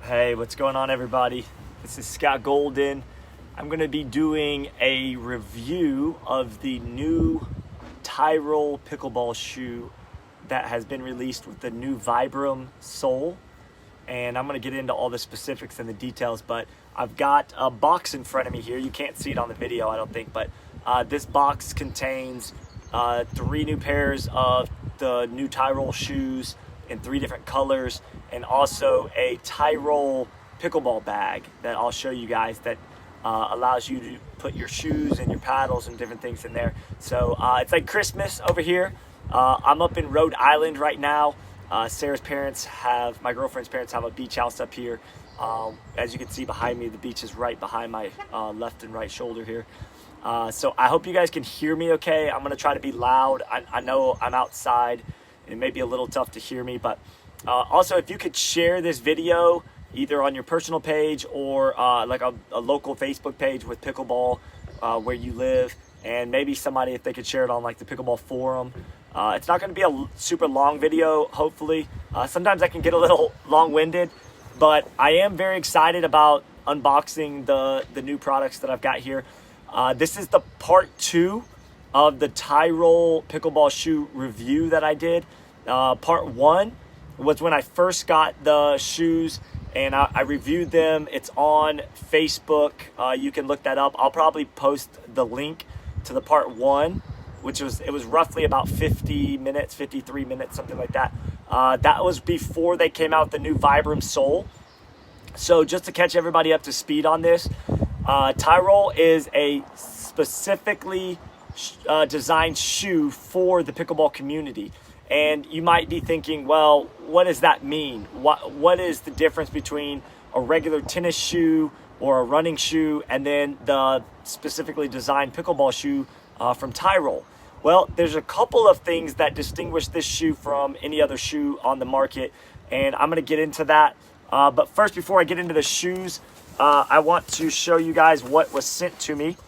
Hey, what's going on, everybody? This is Scott Golden. I'm going to be doing a review of the new Tyrol Pickleball Shoe that has been released with the new Vibram sole. And I'm going to get into all the specifics and the details, but I've got a box in front of me here. You can't see it on the video, I don't think, but this box contains 3 new pairs of the new Tyrol shoes in 3 different colors, and also a Tyrol pickleball bag that I'll show you guys that allows you to put your shoes and your paddles and different things in there. So it's like Christmas over here. I'm up in Rhode Island right now. Sarah's parents my girlfriend's parents have a beach house up here. As you can see behind me, the beach is right behind my left and right shoulder here. So I hope you guys can hear me okay. I'm gonna try to be loud. I know I'm outside and it may be a little tough to hear me, but also if you could share this video either on your personal page or like a local Facebook page with pickleball where you live, and maybe somebody, if they could share it on like the pickleball forum. It's not going to be a super long video, hopefully. Sometimes I can get a little long-winded, but I am very excited about unboxing the new products that I've got here. This is the part 2 of the Tyrol Pickleball Shoe review that I did. Part 1 was when I first got the shoes and I reviewed them. It's on Facebook. You can look that up. I'll probably post the link to the part 1, which was roughly about 50 minutes, 53 minutes, something like that. That was before they came out with the new Vibram sole. So just to catch everybody up to speed on this, Tyrol is a specifically designed shoe for the pickleball community. And you might be thinking, well, what does that mean? What is the difference between a regular tennis shoe or a running shoe and then the specifically designed pickleball shoe from Tyrol? Well, there's a couple of things that distinguish this shoe from any other shoe on the market, and I'm going to get into that. But first, before I get into the shoes, I want to show you guys what was sent to me.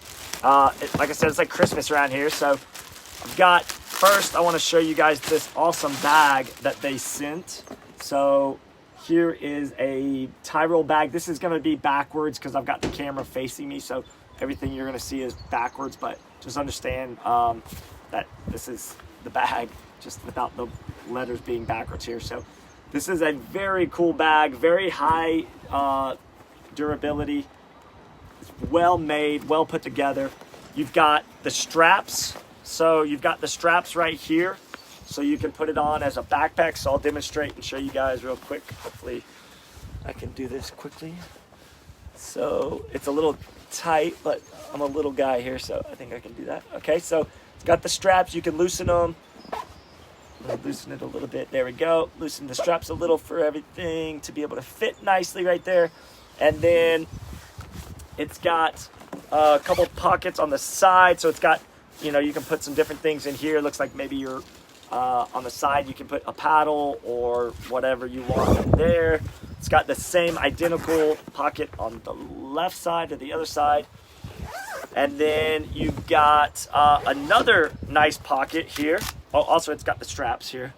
Like I said, it's like Christmas around here, so I've got, first I want to show you guys this awesome bag that they sent. So here is a Tyrol bag. This is going to be backwards because I've got the camera facing me, so everything you're going to see is backwards, but just understand that this is the bag just without the letters being backwards here. So this is a very cool bag, very high durability. It's well made, well put together. You've got the straps. So you've got the straps right here, so you can put it on as a backpack. So I'll demonstrate and show you guys real quick. Hopefully I can do this quickly. So it's a little tight, but I'm a little guy here, so I think I can do that. Okay, so it's got the straps. You can loosen them. I'll loosen it a little bit. There we go. Loosen the straps a little for everything to be able to fit nicely right there. And then it's got a couple pockets on the side, so it's got, you know, you can put some different things in here. It looks like maybe you're on the side, you can put a paddle or whatever you want in there. It's got the same identical pocket on the left side or the other side. And then you've got another nice pocket here. Oh, also it's got the straps here.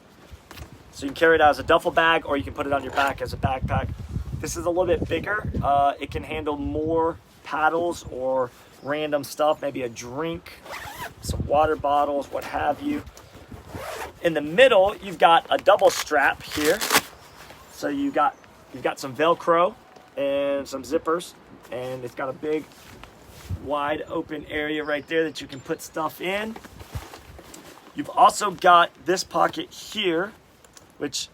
So you can carry it out as a duffel bag, or you can put it on your back as a backpack. This is a little bit bigger. It can handle more paddles or random stuff, maybe a drink, some water bottles, what have you. In the middle, you've got a double strap here. So you've got some Velcro and some zippers, and it's got a big wide open area right there that you can put stuff in. You've also got this pocket here, which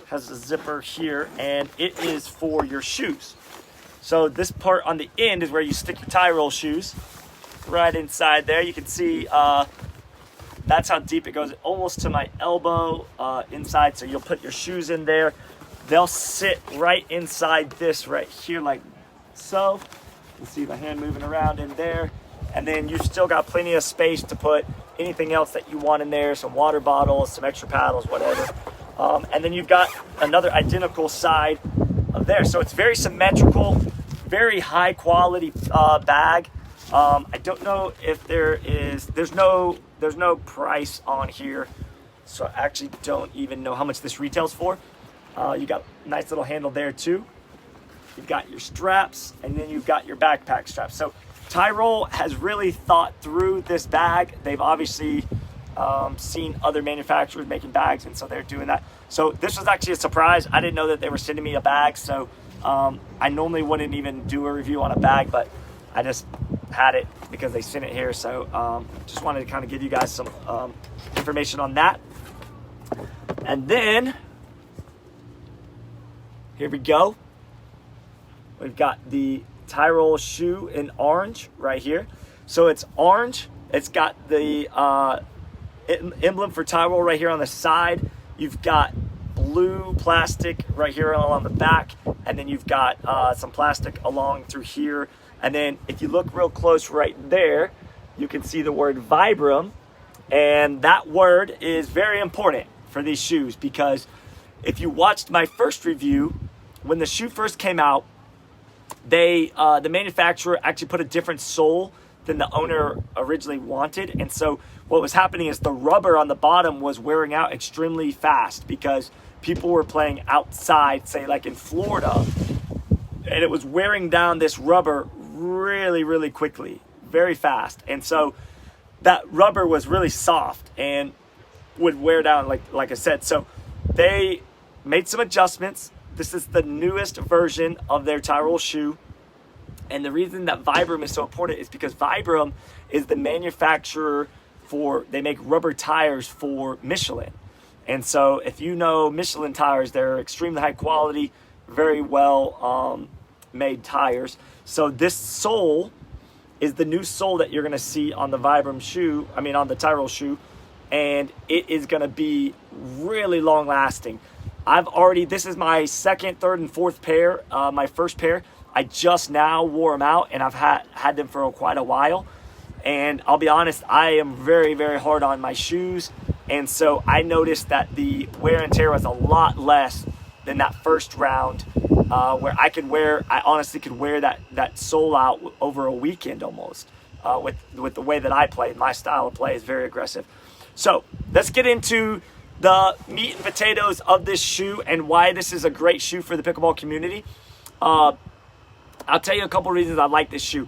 has a zipper here, and it is for your shoes. So this part on the end is where you stick your Tyrol shoes. Right inside there, you can see that's how deep it goes, almost to my elbow inside. So you'll put your shoes in there. They'll sit right inside this right here, like so. You see my hand moving around in there. And then you've still got plenty of space to put anything else that you want in there, some water bottles, some extra paddles, whatever. And then you've got another identical side of there. So it's very symmetrical, very high quality bag. I don't know if there's no price on here. So I actually don't even know how much this retails for. You got a nice little handle there too. you've got your straps, and then you've got your backpack straps. So Tyrol has really thought through this bag. They've obviously seen other manufacturers making bags, and so they're doing that. So this was actually a surprise. I didn't know that they were sending me a bag, so I normally wouldn't even do a review on a bag, but I just had it because they sent it here. So just wanted to kind of give you guys some information on that. And then here we go. We've got the Tyrol shoe in orange right here. So it's orange. It's got the emblem for Tyrol right here on the side. You've got blue plastic right here along the back, and then you've got some plastic along through here. And then if you look real close right there, you can see the word Vibram, and that word is very important for these shoes, because if you watched my first review, when the shoe first came out, the manufacturer actually put a different sole than the owner originally wanted. And so what was happening is the rubber on the bottom was wearing out extremely fast because people were playing outside, say like in Florida, and it was wearing down this rubber really, really quickly, very fast. And so that rubber was really soft and would wear down, like I said. So they made some adjustments. This is the newest version of their Tyrol shoe. And the reason that Vibram is so important is because Vibram is the manufacturer they make rubber tires for Michelin. And so if you know Michelin tires, they're extremely high quality, very well made tires. So this sole is the new sole that you're going to see on the Vibram shoe, on the Tyrol shoe, and it is going to be really long lasting. This is my second, third, and fourth pair. My first pair, I just now wore them out, and I've had them for quite a while. And I'll be honest, I am very, very hard on my shoes. And so I noticed that the wear and tear was a lot less than that first round, where I honestly could wear that sole out over a weekend almost, with the way that I play. My style of play is very aggressive. So let's get into the meat and potatoes of this shoe and why this is a great shoe for the pickleball community. I'll tell you a couple reasons I like this shoe.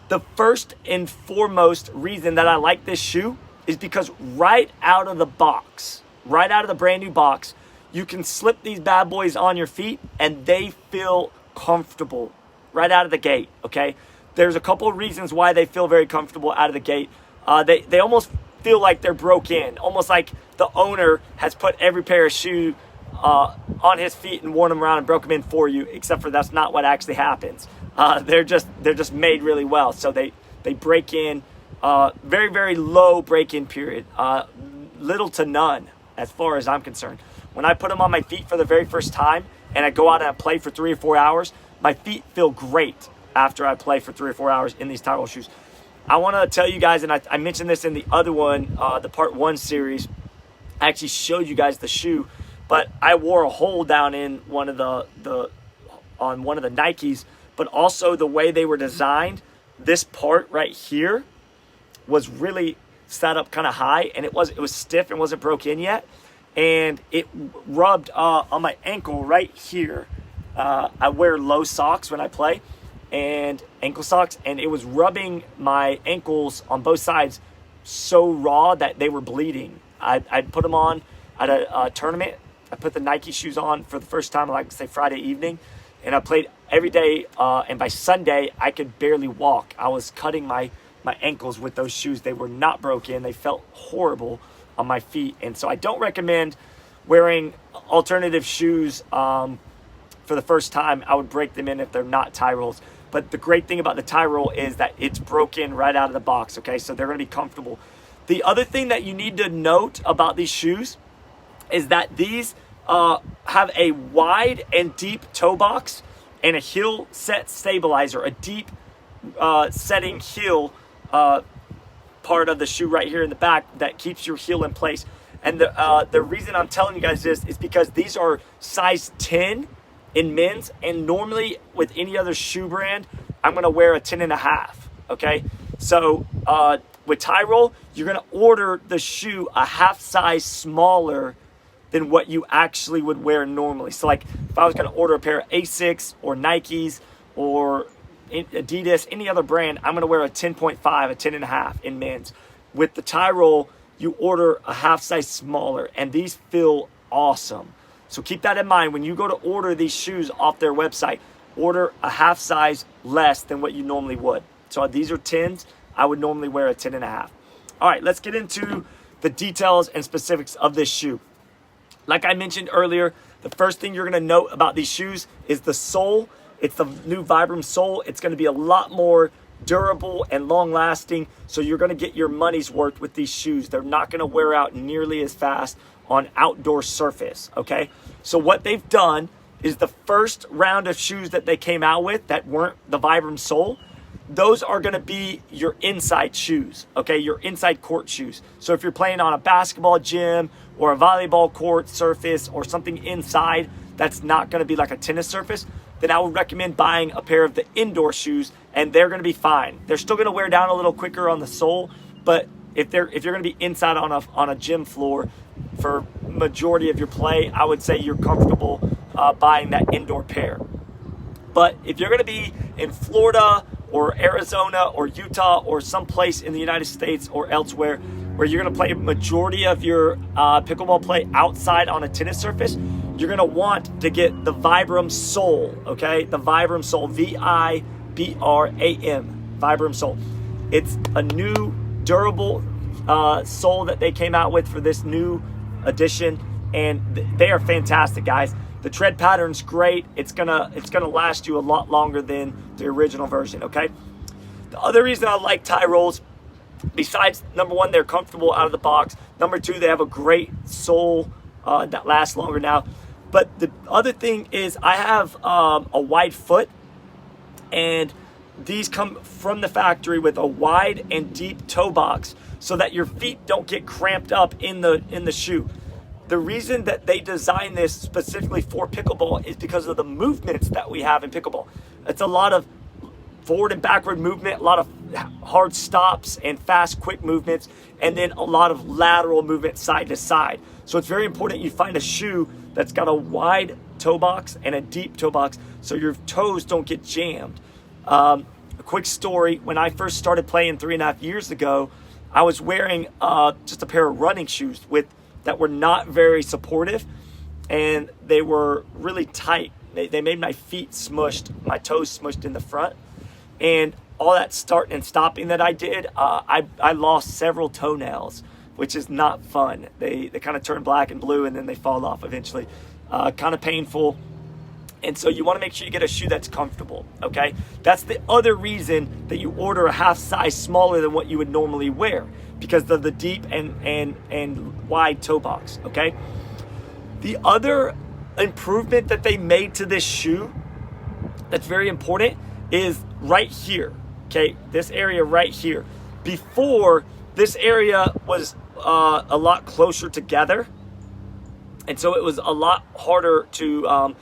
The first and foremost reason that I like this shoe is because right out of the box, right out of the brand new box, you can slip these bad boys on your feet and they feel comfortable right out of the gate, okay? There's a couple of reasons why they feel very comfortable out of the gate. They almost feel like they're broke in, almost like the owner has put every pair of shoe on his feet and worn them around and broke them in for you, except for that's not what actually happens. They're just made really well. So they break in, very, very low break-in period, little to none as far as I'm concerned. When I put them on my feet for the very first time and I go out and I play for 3 or 4 hours, my feet feel great after I play for 3 or 4 hours in these Tyrol shoes. I want to tell you guys, and I mentioned this in the other one, the part 1 series. I actually showed you guys the shoe, but I wore a hole down in one of the Nikes, but also the way they were designed, this part right here was really set up kind of high, and it was stiff and wasn't broke in yet, and it rubbed on my ankle right here. I wear low socks when I play, and ankle socks, and it was rubbing my ankles on both sides so raw that they were bleeding. I'd put them on at a tournament. I put the Nike shoes on for the first time, like say Friday evening, and I played every day, and by Sunday I could barely walk. I was cutting my ankles with those shoes. They were not broken. They felt horrible on my feet, and so I don't recommend wearing alternative shoes for the first time. I would break them in if they're not Tyrols. But the great thing about the Tyrol is that it's broken right out of the box, okay? So they're going to be comfortable. The other thing that you need to note about these shoes is that these have a wide and deep toe box and a heel set stabilizer, a deep setting heel part of the shoe right here in the back that keeps your heel in place. And the reason I'm telling you guys this is because these are size 10 in men's, and normally with any other shoe brand, I'm going to wear a 10.5, okay? So with Tyrol, you're going to order the shoe a half size smaller than what you actually would wear normally. So like if I was going to order a pair of Asics or Nikes or Adidas, any other brand, I'm going to wear a 10.5, a 10.5 in men's. With the Tyrol, you order a half size smaller, and these feel awesome. So keep that in mind when you go to order these shoes off their website. Order a half size less than what you normally would. So these are 10s. I would normally wear a 10.5. All right, let's get into the details and specifics of this shoe. Like I mentioned earlier, the first thing you're going to note about these shoes is the sole. It's the new Vibram sole. It's going to be a lot more durable and long-lasting, so you're going to get your money's worth with these shoes. They're not going to wear out nearly as fast on outdoor surface, okay? So what they've done is the first round of shoes that they came out with that weren't the Vibram sole, those are going to be your inside shoes, okay? Your inside court shoes. So if you're playing on a basketball gym or a volleyball court surface or something inside that's not going to be like a tennis surface, then I would recommend buying a pair of the indoor shoes, and they're going to be fine. They're still going to wear down a little quicker on the sole, but if you're going to be inside on a gym floor for majority of your play, I would say you're comfortable buying that indoor pair. But if you're going to be in Florida or Arizona or Utah or someplace in the United States or elsewhere where you're going to play a majority of your pickleball play outside on a tennis surface, you're going to want to get the Vibram sole, okay? The Vibram sole, V-I-B-R-A-M, Vibram sole. It's a new durable sole that they came out with for this new edition, and they are fantastic, guys. The tread pattern's great. It's gonna last you a lot longer than the original version, okay? The other reason I like Tyrols, besides number one, they're comfortable out of the box. Number two, they have a great sole that lasts longer now. But the other thing is I have a wide foot, and these come from the factory with a wide and deep toe box so that your feet don't get cramped up in the shoe. The reason that they designed this specifically for pickleball is because of the movements that we have in pickleball. It's a lot of forward and backward movement, a lot of hard stops and fast, quick movements, and then a lot of lateral movement side to side. So it's very important you find a shoe that's got a wide toe box and a deep toe box so your toes don't get jammed. A quick story, when I first started playing 3.5 years ago, I was wearing just a pair of running shoes that were not very supportive, and they were really tight. They made my feet smushed, my toes smushed in the front, and all that starting and stopping that I did, I lost several toenails, which is not fun. They kind of turn black and blue, and then they fall off eventually. Kind of painful. And so you want to make sure you get a shoe that's comfortable, okay? That's the other reason that you order a half size smaller than what you would normally wear, because of the deep and wide toe box, okay? The other improvement that they made to this shoe that's very important is right here, okay? This area right here. Before, this area was a lot closer together, and so it was a lot harder to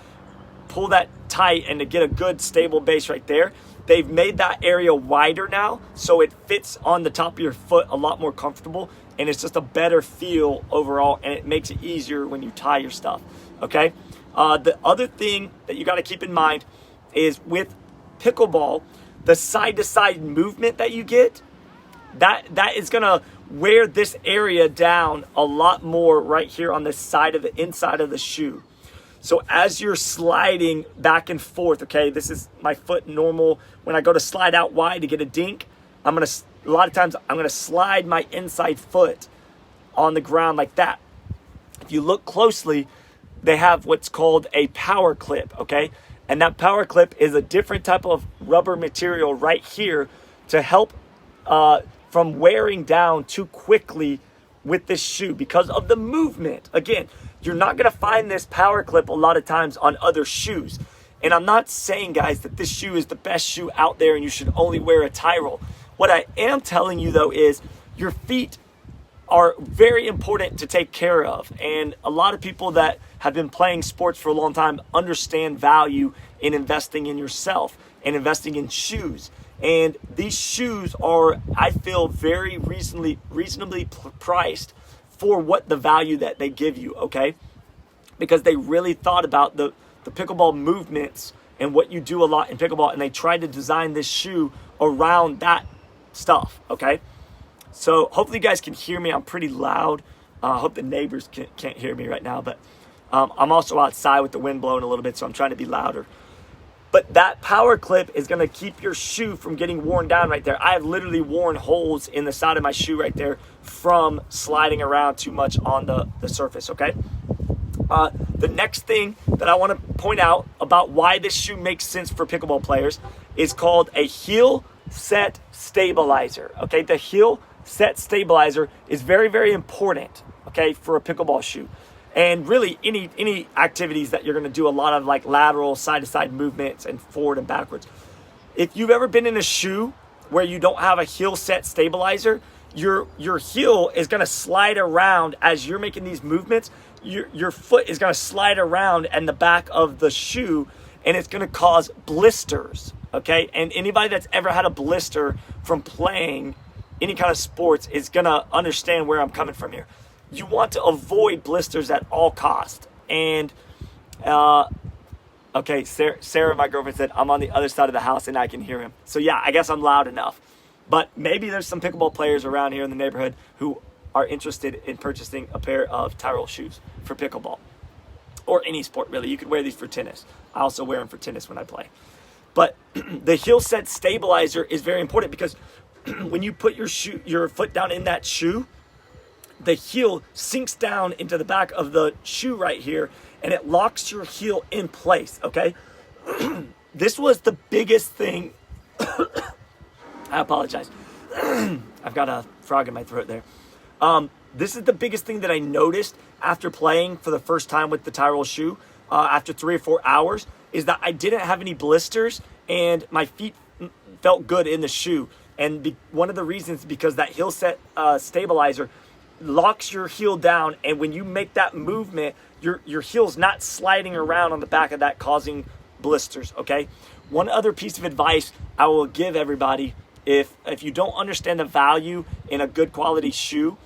pull that tight and to get a good stable base right there. They've made that area wider now, so it fits on the top of your foot a lot more comfortable, and it's just a better feel overall, and it makes it easier when you tie your stuff, okay? The other thing that you got to keep in mind is with pickleball, the side-to-side movement that you get, that is going to wear this area down a lot more right here on the side of the inside of the shoe. So as you're sliding back and forth, okay, this is my foot normal. When I go to slide out wide to get a dink, a lot of times I'm gonna slide my inside foot on the ground like that. If you look closely, they have what's called a power clip, okay? And that power clip is a different type of rubber material right here to help from wearing down too quickly with this shoe because of the movement. Again, you're not going to find this power clip a lot of times on other shoes. And I'm not saying, guys, that this shoe is the best shoe out there and you should only wear a Tyrol. What I am telling you, though, is your feet are very important to take care of. And a lot of people that have been playing sports for a long time understand value in investing in yourself and investing in shoes. And these shoes are, I feel, very reasonably priced for what the value that they give you, okay? because they really thought about the pickleball movements and what you do a lot in pickleball, and they tried to design this shoe around that stuff, okay? So hopefully you guys can hear me. I'm pretty loud. I hope the neighbors can't hear me right now, but I'm also outside with the wind blowing a little bit, so I'm trying to be louder. But that power clip is going to keep your shoe from getting worn down right there. I have literally worn holes in the side of my shoe right there from sliding around too much on the surface, okay? The next thing that I want to point out about why this shoe makes sense for pickleball players is called a heel set stabilizer, okay? The heel set stabilizer is very, very important, okay, for a pickleball shoe. And really any activities that you're going to do a lot of, like lateral side-to-side movements and forward and backwards. If you've ever been in a shoe where you don't have a heel set stabilizer, your heel is going to slide around as you're making these movements. Your foot is going to slide around in the back of the shoe, and it's going to cause blisters, okay? And anybody that's ever had a blister from playing any kind of sports is going to understand where I'm coming from here. You want to avoid blisters at all costs. And, okay, Sarah, my girlfriend, said, I'm on the other side of the house and I can hear him. So yeah, I guess I'm loud enough. But maybe there's some pickleball players around here in the neighborhood who are interested in purchasing a pair of Tyrol shoes for pickleball. Or any sport, really. You could wear these for tennis. I also wear them for tennis when I play. But the heel set stabilizer is very important because when you put your foot down in that shoe, the heel sinks down into the back of the shoe right here, and it locks your heel in place, okay? This was the biggest thing. I apologize. I've got a frog in my throat there. This is the biggest thing that I noticed after playing for the first time with the Tyrol shoe, after 3 or 4 hours, is that I didn't have any blisters, and my feet felt good in the shoe. And one of the reasons, because that heel set stabilizer locks your heel down, and when you make that movement, your heel's not sliding around on the back of that, causing blisters, okay? One other piece of advice I will give everybody, if you don't understand the value in a good quality shoe,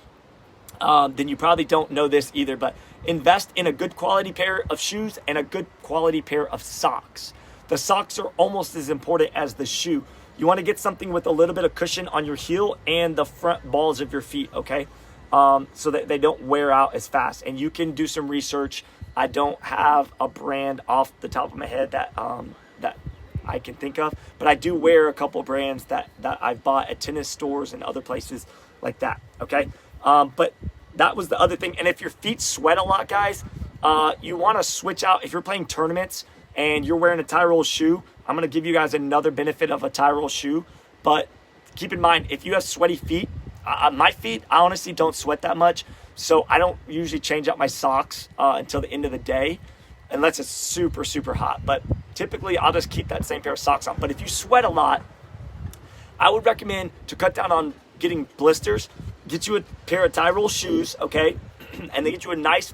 then you probably don't know this either, but invest in a good quality pair of shoes and a good quality pair of socks. The socks are almost as important as the shoe. You want to get something with a little bit of cushion on your heel and the front balls of your feet, okay? So that they don't wear out as fast. And you can do some research. I don't have a brand off the top of my head that I can think of, but I do wear a couple brands that I've bought at tennis stores and other places like that, okay? But that was the other thing. And if your feet sweat a lot, guys, you want to switch out. If you're playing tournaments and you're wearing a Tyrol shoe, I'm going to give you guys another benefit of a Tyrol shoe. But keep in mind, if you have sweaty feet, my feet, I honestly don't sweat that much. So I don't usually change out my socks until the end of the day, unless it's super, super hot. But typically, I'll just keep that same pair of socks on. But if you sweat a lot, I would recommend to cut down on getting blisters. Get you a pair of Tyrol shoes, okay? And then get you a nice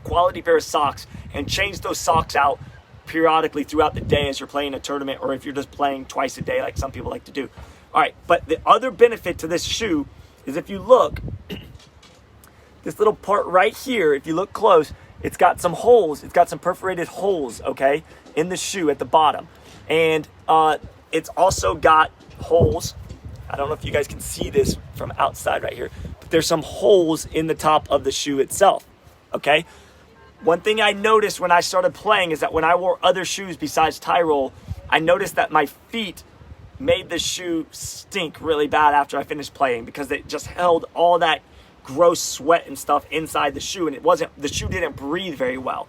quality pair of socks and change those socks out periodically throughout the day as you're playing a tournament, or if you're just playing twice a day like some people like to do. All right, but the other benefit to this shoe is, if you look, this little part right here, if you look close, it's got some holes. It's got some perforated holes, okay, in the shoe at the bottom. And it's also got holes. I don't know if you guys can see this from outside right here, but there's some holes in the top of the shoe itself, okay? One thing I noticed when I started playing is that when I wore other shoes besides Tyrol, I noticed that my feet made the shoe stink really bad after I finished playing, because it just held all that gross sweat and stuff inside the shoe, and the shoe didn't breathe very well.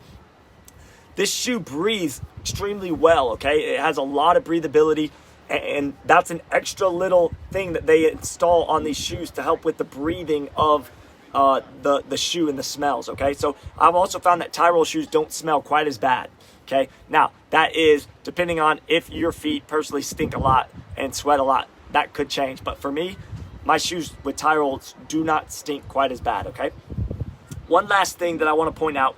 This shoe breathes extremely well, okay? It has a lot of breathability, and that's an extra little thing that they install on these shoes to help with the breathing of the shoe and the smells, okay? So I've also found that Tyrol shoes don't smell quite as bad, okay? Now, that is depending on if your feet personally stink a lot and sweat a lot. That could change, but for me, my shoes with Tyrols do not stink quite as bad, okay? One last thing that I want to point out,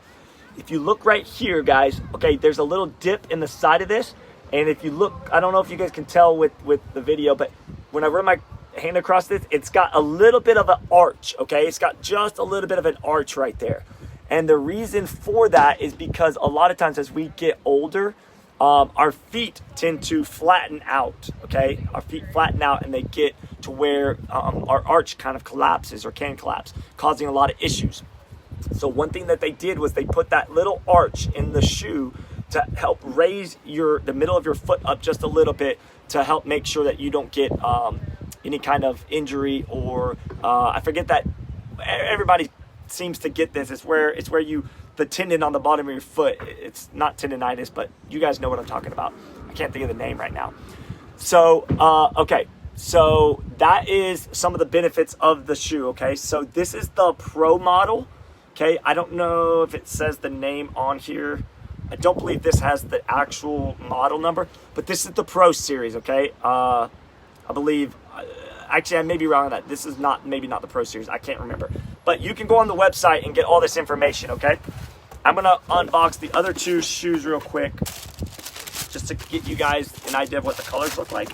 if you look right here, guys, okay, there's a little dip in the side of this, and if you look, I don't know if you guys can tell with the video, but when I run my hand across this, it's got a little bit of an arch, okay? It's got just a little bit of an arch right there. And the reason for that is because a lot of times as we get older, our feet tend to flatten out, okay? Our feet flatten out and they get to where our arch kind of collapses or can collapse, causing a lot of issues. So one thing that they did was they put that little arch in the shoe to help raise the middle of your foot up just a little bit to help make sure that you don't get any kind of injury or I forget that everybody seems to get this. It's where the tendon on the bottom of your foot, it's not tendonitis, but you guys know what I'm talking about. I can't think of the name right now. So, okay. So that is some of the benefits of the shoe, okay? So this is the Pro model, okay? I don't know if it says the name on here. I don't believe this has the actual model number, but this is the Pro series, okay? I believe, actually I may be wrong on that. This is maybe not the Pro series, I can't remember. But you can go on the website and get all this information, okay? I'm gonna unbox the other two shoes real quick, just to get you guys an idea of what the colors look like,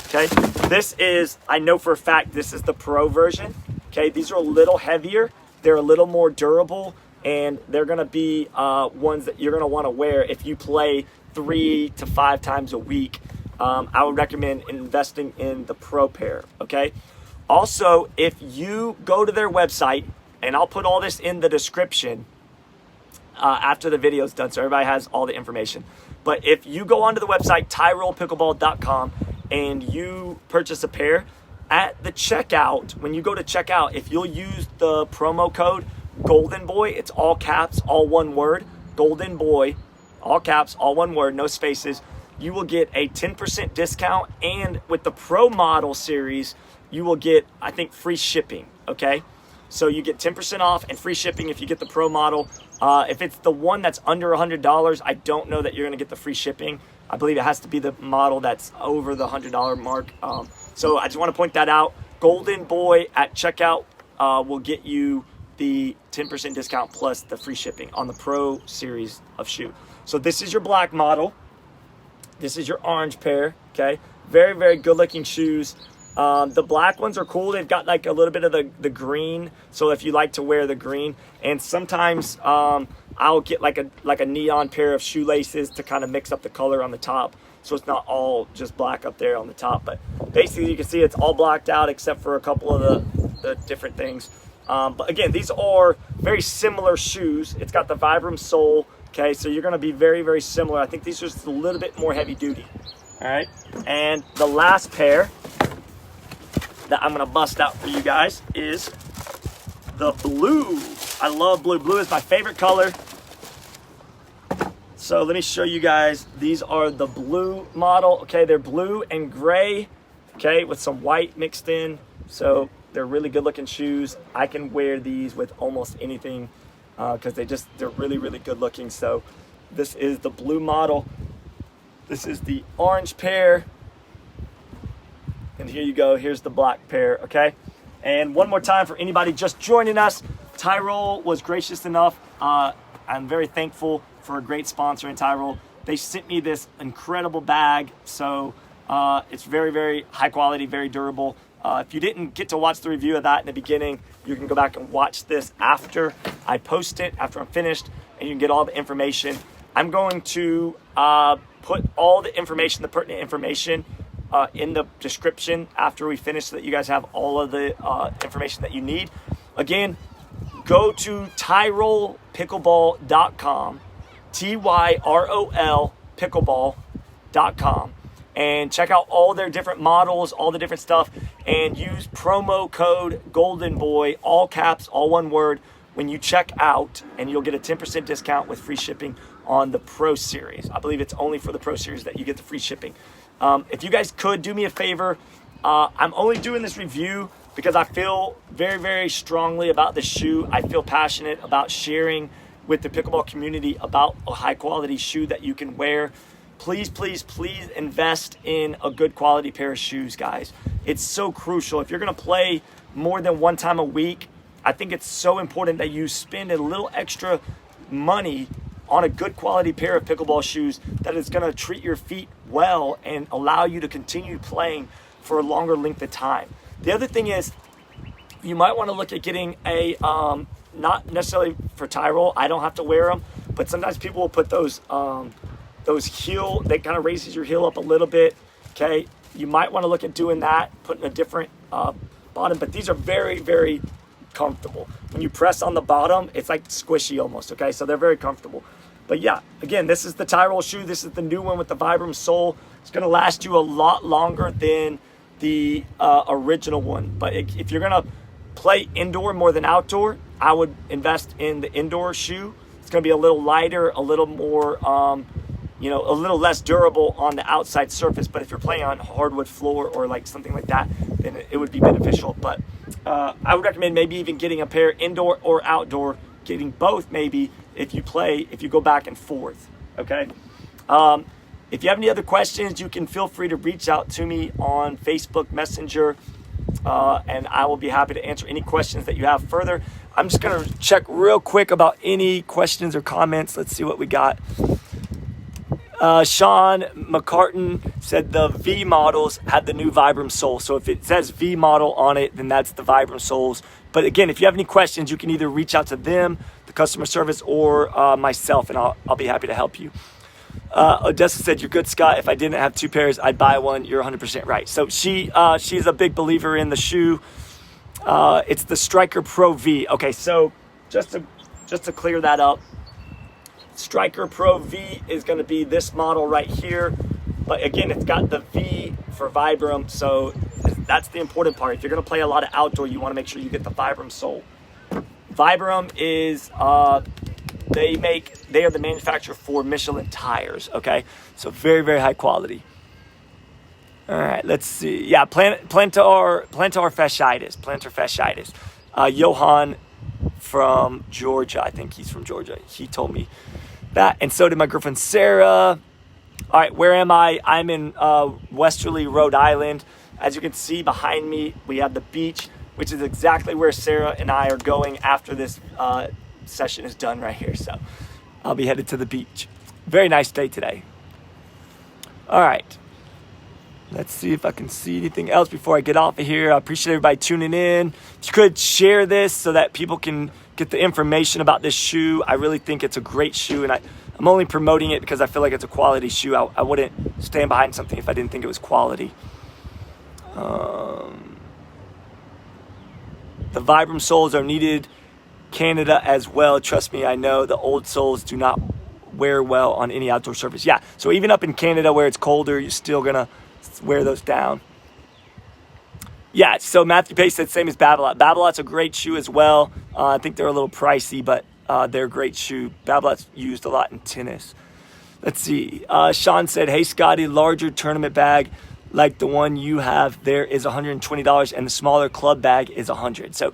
okay? This is, I know for a fact, this is the Pro version, okay? These are a little heavier, they're a little more durable, and they're gonna be ones that you're gonna wanna wear if you play 3 to 5 times a week. I would recommend investing in the Pro pair, okay? Also, if you go to their website, and I'll put all this in the description after the video is done, so everybody has all the information. But if you go onto the website, tyrolpickleball.com, and you purchase a pair, at the checkout, when you go to checkout, if you'll use the promo code Golden Boy, it's all caps, all one word, Golden Boy, all caps, all one word, no spaces, you will get a 10% discount, and with the Pro model series, you will get, I think, free shipping, okay? So you get 10% off and free shipping if you get the Pro model. If it's the one that's under $100, I don't know that you're gonna get the free shipping. I believe it has to be the model that's over the $100 mark. So I just wanna point that out. Golden Boy at checkout will get you the 10% discount plus the free shipping on the Pro series of shoe. So this is your black model. This is your orange pair, okay? Very, very good looking shoes. The black ones are cool. They've got like a little bit of the green. So if you like to wear the green, and sometimes I'll get like a neon pair of shoelaces to kind of mix up the color on the top. So it's not all just black up there on the top, but basically you can see it's all blacked out except for a couple of the different things. But again, these are very similar shoes. It's got the Vibram sole. Okay, so you're gonna be very, very similar. I think these are just a little bit more heavy duty. All right, and the last pair that I'm gonna bust out for you guys is the blue. I love blue. Blue is my favorite color. So let me show you guys. These are the blue model. Okay, they're blue and gray, okay, with some white mixed in. So they're really good looking shoes. I can wear these with almost anything because they're really, really good looking. So this is the blue model. This is the orange pair. And here you go, here's the black pair, okay? And one more time for anybody just joining us, Tyrol was gracious enough. I'm very thankful for a great sponsor in Tyrol. They sent me this incredible bag. So it's very, very high quality, very durable. If you didn't get to watch the review of that in the beginning, you can go back and watch this after I post it, after I'm finished, and you can get all the information. I'm going to put all the information, the pertinent information, in the description after we finish so that you guys have all of the information that you need. Again, go to tyrolpickleball.com, Tyrol pickleball.com, and check out all their different models, all the different stuff, and use promo code Golden Boy, all caps, all one word, when you check out, and you'll get a 10% discount with free shipping on the Pro Series. I believe it's only for the Pro Series that you get the free shipping. If you guys could do me a favor, I'm only doing this review because I feel very, very strongly about this shoe. I feel passionate about sharing with the pickleball community about a high quality shoe that you can wear. Please, please, please invest in a good quality pair of shoes, guys. It's so crucial. If you're gonna play more than one time a week, I think it's so important that you spend a little extra money on a good quality pair of pickleball shoes that is gonna treat your feet well and allow you to continue playing for a longer length of time. The other thing is, you might wanna look at getting a not necessarily for Tyrol. I don't have to wear them, but sometimes people will put those heel, that kind of raises your heel up a little bit. Okay, you might want to look at doing that, putting a different bottom, but these are very, very comfortable. When you press on the bottom, it's like squishy almost, okay? So they're very comfortable. But yeah, again, this is the Tyrol shoe. This is the new one with the Vibram sole. It's going to last you a lot longer than the original one. But if you're going to play indoor more than outdoor, I would invest in the indoor shoe. It's going to be a little lighter, a little more, a little less durable on the outside surface. But if you're playing on hardwood floor or like something like that, then it would be beneficial. But I would recommend maybe even getting a pair indoor or outdoor, getting both maybe if you go back and forth, okay? If you have any other questions, you can feel free to reach out to me on Facebook Messenger, and I will be happy to answer any questions that you have further. I'm just going to check real quick about any questions or comments. Let's see what we got. Sean McCartan said the V models had the new Vibram sole. So if it says V model on it, then that's the Vibram soles. But again, if you have any questions, you can either reach out to them, the customer service, or myself, and I'll be happy to help you. Odessa said, "You're good, Scott. If I didn't have two pairs, I'd buy one." You're 100% right. So she's a big believer in the shoe. It's the Stryker Pro V. Okay, so just to clear that up, Stryker Pro V is going to be this model right here. But again, it's got the V for Vibram, so that's the important part. If you're going to play a lot of outdoor, you want to make sure you get the Vibram sole. Vibram is they are the manufacturer for Michelin tires, okay? So very, very high quality. All right, let's see. Yeah, plantar fasciitis. Johan from Georgia, I think he's from Georgia. He told me that, and so did my girlfriend Sarah. All right, where am I? I'm in Westerly, Rhode Island. As you can see behind me, we have the beach, which is exactly where Sarah and I are going after this session is done right here. So I'll be headed to the beach. Very nice day today. All right. Let's see if I can see anything else before I get off of here. I appreciate everybody tuning in. If you could share this so that people can get the information about this shoe. I really think it's a great shoe, and I'm only promoting it because I feel like it's a quality shoe. I wouldn't stand behind something if I didn't think it was quality. The Vibram soles are needed Canada as well. Trust me, I know the old soles do not wear well on any outdoor surface. Yeah, so even up in Canada where it's colder, you're still going to wear those down. Yeah, so Matthew Pace said same as Babolat. Babolat's a great shoe as well. I think they're a little pricey, but they're a great shoe. Babolat's used a lot in tennis. Let's see. Sean said, "Hey, Scotty, larger tournament bag like the one you have there is $120, and the smaller club bag is $100. So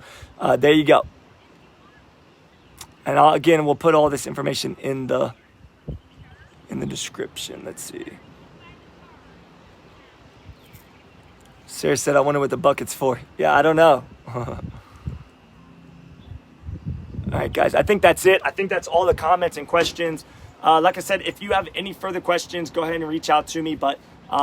there you go. And again, we'll put all this information in the description. Let's see. Sarah said, "I wonder what the bucket's for." Yeah, I don't know. All right, guys, I think that's it. I think that's all the comments and questions. Like I said, if you have any further questions, go ahead and reach out to me. But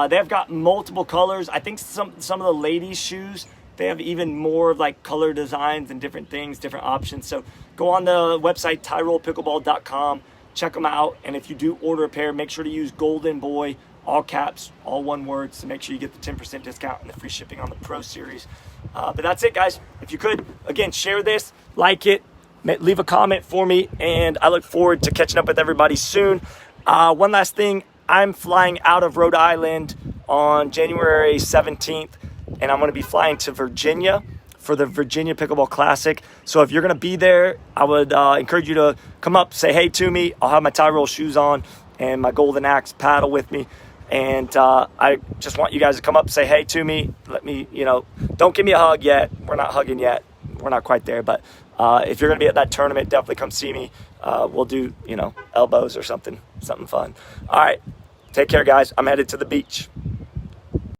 they've got multiple colors. I think some of the ladies' shoes, they have even more like color designs and different things, different options. So go on the website, tyrolpickleball.com, check them out. And if you do order a pair, make sure to use Golden Boy, all caps, all one word, to make sure you get the 10% discount and the free shipping on the Pro Series. But that's it, guys. If you could, again, share this, like it, leave a comment for me, and I look forward to catching up with everybody soon. One last thing, I'm flying out of Rhode Island on January 17th, and I'm going to be flying to Virginia for the Virginia Pickleball Classic. So if you're going to be there, I would encourage you to come up, say hey to me. I'll have my Tyrol shoes on and my Golden Axe paddle with me. And I just want you guys to come up, say hey to me. Let me, don't give me a hug yet. We're not hugging yet. We're not quite there. But if you're going to be at that tournament, definitely come see me. We'll do, elbows or something fun. All right. Take care, guys. I'm headed to the beach.